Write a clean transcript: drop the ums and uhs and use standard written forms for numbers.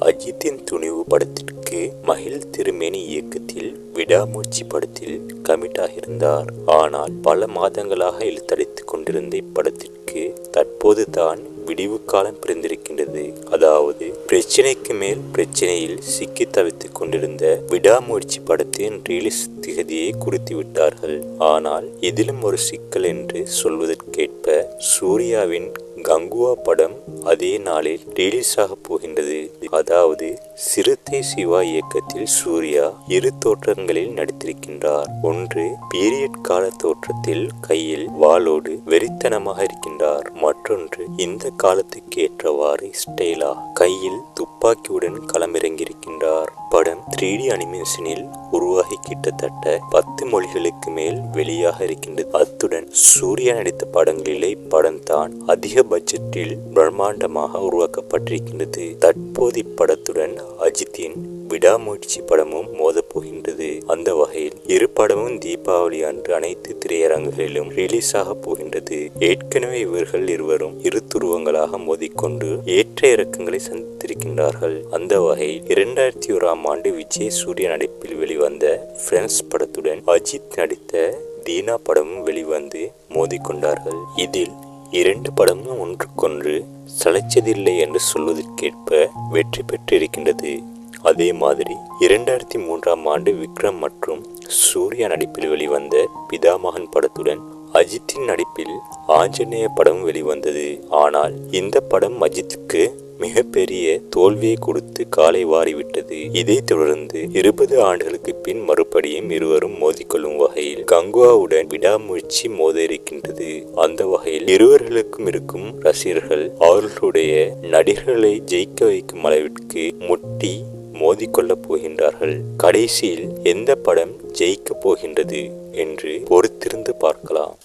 அஜித்தின் துணிவு படத்திற்கு மகிழ் திருமேனி இயக்கத்தில் விடாமுயற்சி படத்தில் கமிட் ஆகியிருந்தார். ஆனால் பல மாதங்களாக இழுத்தடித்துக் கொண்டிருந்த இப்படத்திற்கு தற்போது தான் விடிவு காலம் பிறந்திருக்கின்றது. அதாவது பிரச்சனைக்கு மேல் பிரச்சனையில் சிக்கி தவித்துக் கொண்டிருந்த விடாமுயற்சி படத்தின் ரிலீஸ் திகதியை குறித்து விட்டார்கள். ஆனால் இதிலும் ஒரு சிக்கல் என்று சொல்வதற்கேற்ப சூர்யாவின் கங்குவா படம் அதே நாளில் ரிலீஸ் ஆக போகின்றது. அதாவது சிறுத்தை சிவா இயக்கத்தில் சூர்யா இரு தோற்றங்களில் நடித்திருக்கின்றார். ஒன்று பீரியட் கால தோற்றத்தில் கையில் வாளோடு வெறித்தனமாக இருக்கின்றார். மற்றொன்று இந்த காலத்துக்கு ஏற்றவாறு ஸ்டைலா கையில் துப்பாக்கியுடன் களமிறங்கியிருக்கின்றார். படம் 3D அனிமேஷனில் உருவாகி கிட்டத்தட்ட 10 மொழிகளுக்கு மேல் வெளியாக இருக்கின்றது. அத்துடன் சூர்யா நடித்த படங்களிலே படம் தான் அதிக பட்ஜெட்டில் பிரம்மாண்டமாக உருவாக்கப்பட்டிருக்கின்றது. தற்போது இப்படத்துடன் அஜித்தின் விடாமுயற்சி படமும் மோதப் போகின்றது. அந்த வகையில் இரு படமும் தீபாவளி அன்று அனைத்து திரையரங்குகளிலும் ரிலீஸ் ஆக போகின்றது. ஏற்கனவே இவர்கள் இருவரும் இரு துருவங்களாக மோதிக்கொண்டு ஏற்ற இறக்கங்களை சந்தித்திருக்கின்றார்கள். அந்த வகையில் 2001ஆம் ஆண்டு விஜய் சூர்யா நடிப்பில் வெளிவந்த ஃப்ரெண்ட்ஸ் படத்துடன் அஜித் நடித்த தீனா படமும் வெளிவந்து மோதிக்கொண்டார்கள். இதில் இரண்டு படமும் ஒன்றுக்கொன்று சளைச்சதில்லை என்று சொல்வதற்கேற்ப வெற்றி பெற்றிருக்கின்றது. அதே மாதிரி 2003ஆம் ஆண்டு விக்ரம் மற்றும் சூர்யா நடிப்பில் வெளிவந்த பிதாமகன் படத்துடன் அஜித்தின் நடிப்பில் ஆஞ்சநேய படம் வெளிவந்தது. ஆனால் இந்த படம் அஜித்துக்கு மிகப்பெரிய தோல்வியை கொடுத்து காலை வாரிவிட்டது. இதை தொடர்ந்து 20 ஆண்டுகளுக்கு பின் மறுபடியும் இருவரும் மோதிக்கொள்ளும் வகையில் கங்குவாவுடன் விடாமுயற்சி மோத இருக்கின்றது. அந்த வகையில் இருவர்களுக்கும் இருக்கும் ரசிகர்கள் அவர்களுடைய நடிகர்களை ஜெயிக்க வைக்கும் அளவிற்கு முட்டி மோதிக்கொள்ளப் போகின்றார்கள். கடைசியில் எந்த படம் ஜெயிக்கப் போகின்றது என்று பொறுத்திருந்து பார்க்கலாம்.